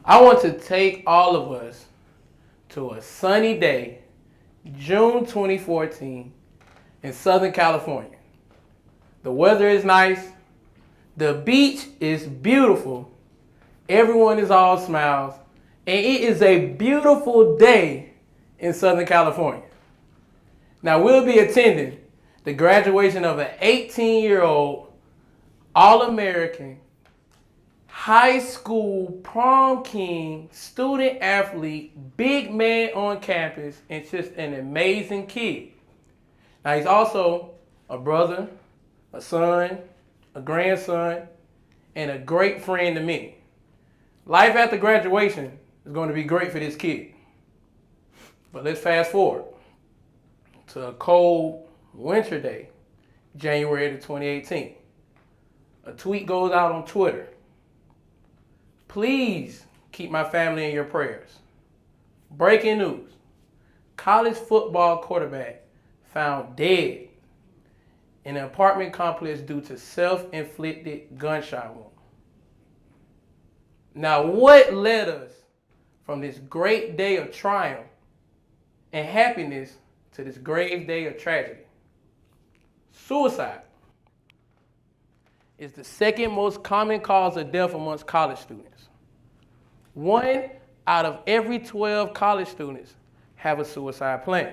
I want to take all of us to a sunny day, June 2014, in Southern California. The weather is nice. The beach is beautiful. Everyone is all smiles. And it is a beautiful day in Southern California. Now, we'll be attending the graduation of an 18-year-old All-American high school prom king, student athlete, big man on campus, and just an amazing kid. Now, he's also a brother, a son, a grandson, and a great friend to me. Life after graduation is going to be great for this kid. But let's fast forward to a cold winter day, January of 2018. A tweet goes out on Twitter. Please keep my family in your prayers. Breaking news. College football quarterback found dead in an apartment complex due to self-inflicted gunshot wound. Now, what led us from this great day of triumph and happiness to this grave day of tragedy? Suicide is the second most common cause of death amongst college students. 1 out of every 12 college students have a suicide plan.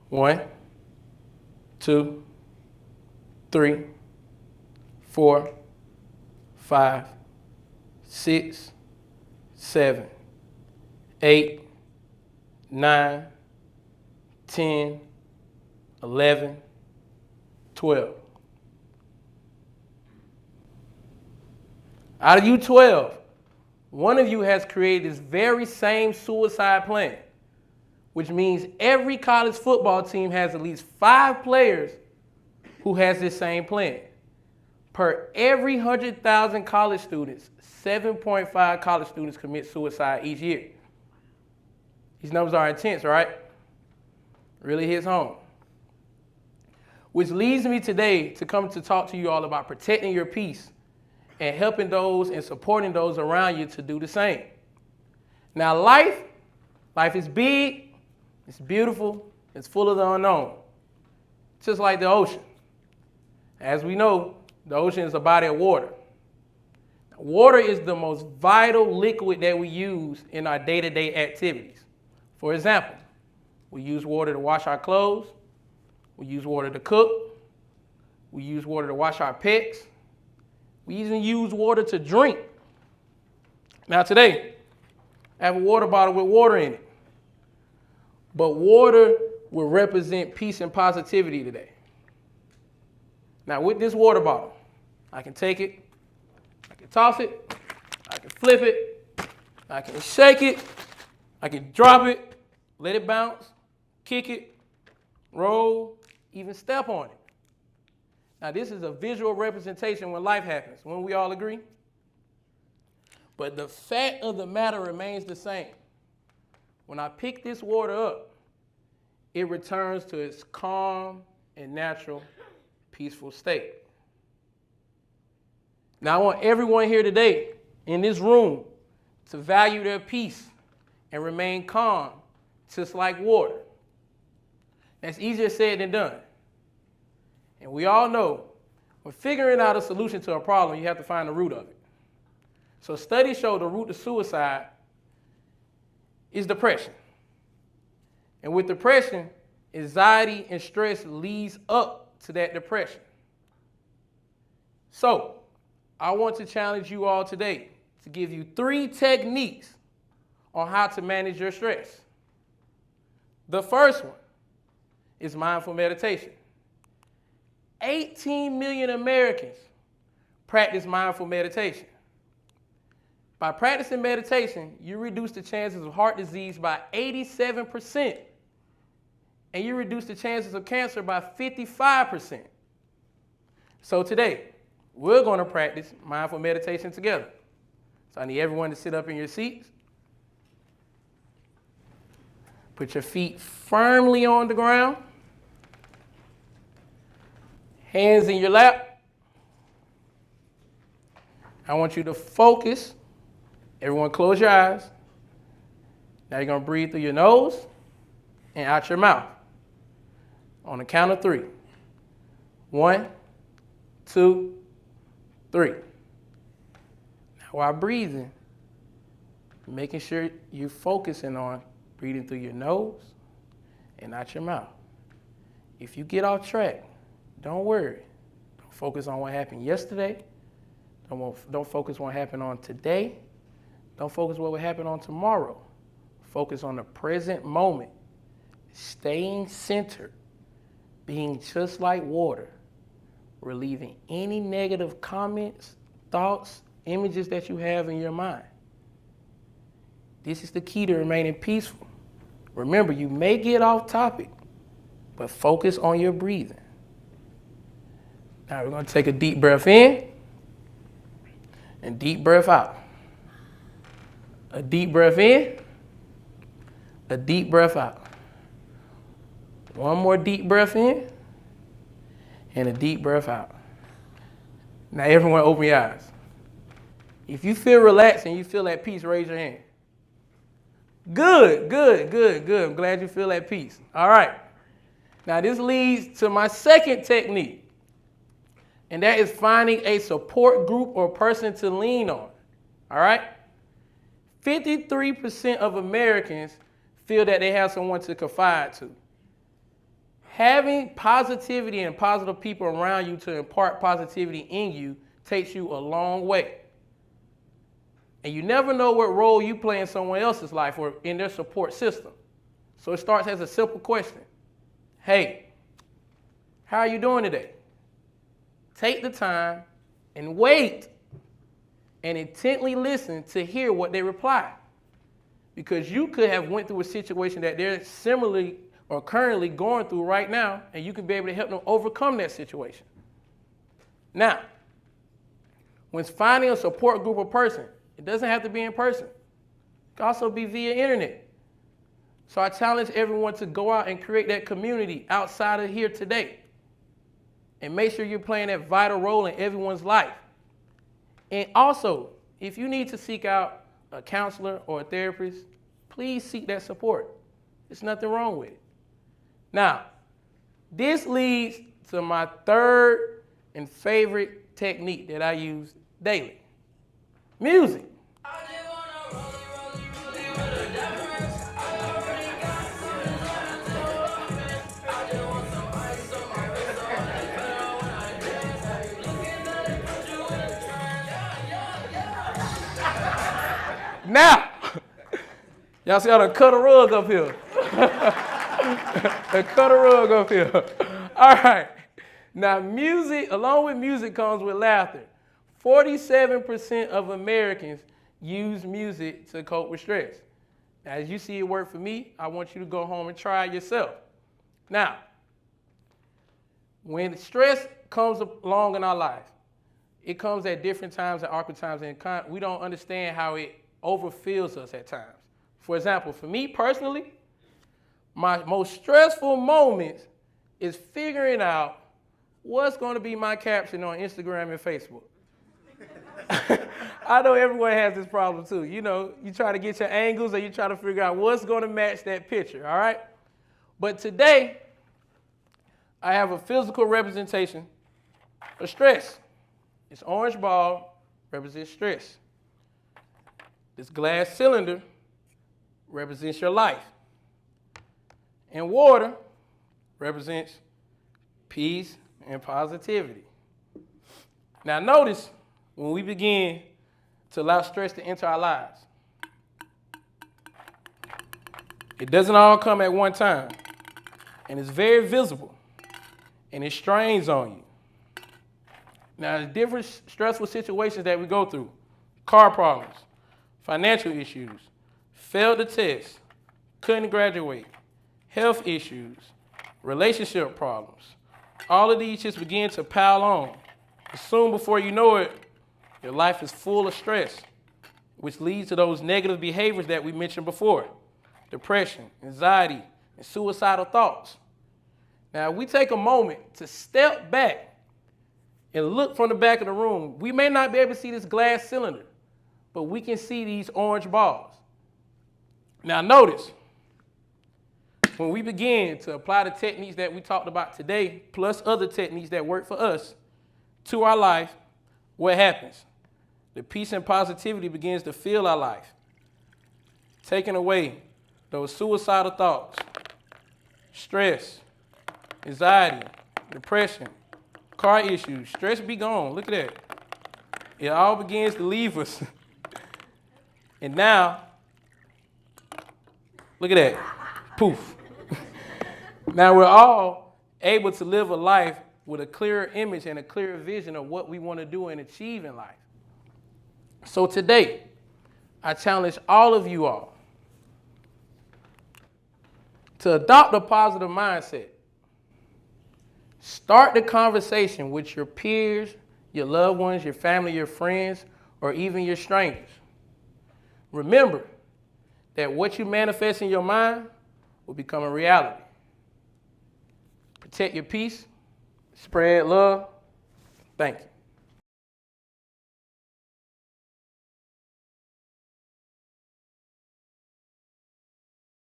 1, 2, 3, 4, 5, 6, 7, 8, 9, 10, 11, 12. Out of you 12, one of you has created this very same suicide plan, which means every college football team has at least 5 players who has this same plan. Per every 100,000 college students, 7.5 college students commit suicide each year. These numbers are intense, right? Really hits home. Which leads me today to come to talk to you all about protecting your peace and helping those and supporting those around you to do the same. Now, life is big, it's beautiful, it's full of the unknown. Just like the ocean. As we know, the ocean is a body of water. Water is the most vital liquid that we use in our day-to-day activities. For example, we use water to wash our clothes, we use water to cook, we use water to wash our pets, we even use water to drink. Now today, I have a water bottle with water in it. But water will represent peace and positivity today. Now with this water bottle, I can take it, I can toss it, I can flip it, I can shake it, I can drop it, let it bounce, kick it, roll, even step on it. Now this is a visual representation when life happens, wouldn't we all agree? But the fact of the matter remains the same. When I pick this water up, it returns to its calm and natural, peaceful state. Now I want everyone here today in this room to value their peace and remain calm, just like water. That's easier said than done. And we all know when figuring out a solution to a problem, you have to find the root of it. So studies show the root of suicide is depression. And with depression, anxiety and stress leads up to that depression. So I want to challenge you all today to give you 3 techniques on how to manage your stress. The first one is mindful meditation. 18 million Americans practice mindful meditation. By practicing meditation, you reduce the chances of heart disease by 87%, and you reduce the chances of cancer by 55%. So today, we're going to practice mindful meditation together. So I need everyone to sit up in your seats. Put your feet firmly on the ground. Hands in your lap. I want you to focus Everyone close your eyes. Now you're going to breathe through your nose and out your mouth. On the count of 3. 1, 2, 3. Now while breathing, making sure you're focusing on breathing through your nose and out your mouth. If you get off track, don't worry. Don't focus on what happened yesterday. Don't focus on what happened on today. Don't focus on what will happen on tomorrow. Focus on the present moment. Staying centered. Being just like water. Relieving any negative comments, thoughts, images that you have in your mind. This is the key to remaining peaceful. Remember, you may get off topic, but focus on your breathing. Now we're going to take a deep breath in and deep breath out. A deep breath in, a deep breath out. One more deep breath in and a deep breath out. Now everyone open your eyes. If you feel relaxed and you feel at peace, raise your hand. Good, good, good, good. I'm glad you feel at peace. All right. Now this leads to my second technique, and that is finding a support group or person to lean on. All right? 53% of Americans feel that they have someone to confide to. Having positivity and positive people around you to impart positivity in you takes you a long way. And you never know what role you play in someone else's life or in their support system. So it starts as a simple question. Hey, how are you doing today? Take the time and wait and intently listen to hear what they reply. Because you could have went through a situation that they're similarly or currently going through right now, and you can be able to help them overcome that situation. Now, when finding a support group or person, it doesn't have to be in person. It can also be via internet. So I challenge everyone to go out and create that community outside of here today. And make sure you're playing that vital role in everyone's life. And also, if you need to seek out a counselor or a therapist, please seek that support. There's nothing wrong with it. Now, this leads to my third and favorite technique that I use daily. Music. Now, y'all see how I cut a rug up here? I cut a rug up here. All right. Now, music, along with music comes with laughter. 47% of Americans use music to cope with stress. Now, as you see it work for me, I want you to go home and try it yourself. Now, when stress comes along in our life, it comes at different times, at awkward times, and we don't understand how it overfills us at times. For example, for me personally, my most stressful moments is figuring out what's going to be my caption on Instagram and Facebook. I know everyone has this problem too. You know, you try to get your angles and you try to figure out what's going to match that picture, all right? But today, I have a physical representation of stress. This orange ball represents stress. This glass cylinder represents your life. And water represents peace and positivity. Now notice when we begin to allow stress to enter our lives, it doesn't all come at one time. And it's very visible. And it strains on you. Now, the different stressful situations that we go through: car problems, financial issues, failed the test, couldn't graduate, health issues, relationship problems. All of these just begin to pile on. And soon before you know it, your life is full of stress, which leads to those negative behaviors that we mentioned before: depression, anxiety, and suicidal thoughts. Now, if we take a moment to step back and look from the back of the room, we may not be able to see this glass cylinder, but we can see these orange balls. Now notice, when we begin to apply the techniques that we talked about today, plus other techniques that work for us, to our life, what happens? The peace and positivity begins to fill our life, taking away those suicidal thoughts, stress, anxiety, depression, car issues. Stress be gone. Look at that. It all begins to leave us. And now, look at that. Poof. Now we're all able to live a life with a clearer image and a clearer vision of what we want to do and achieve in life. So today, I challenge all of you all to adopt a positive mindset. Start the conversation with your peers, your loved ones, your family, your friends, or even your strangers. Remember that what you manifest in your mind will become a reality. Protect your peace. Spread love. Thank you.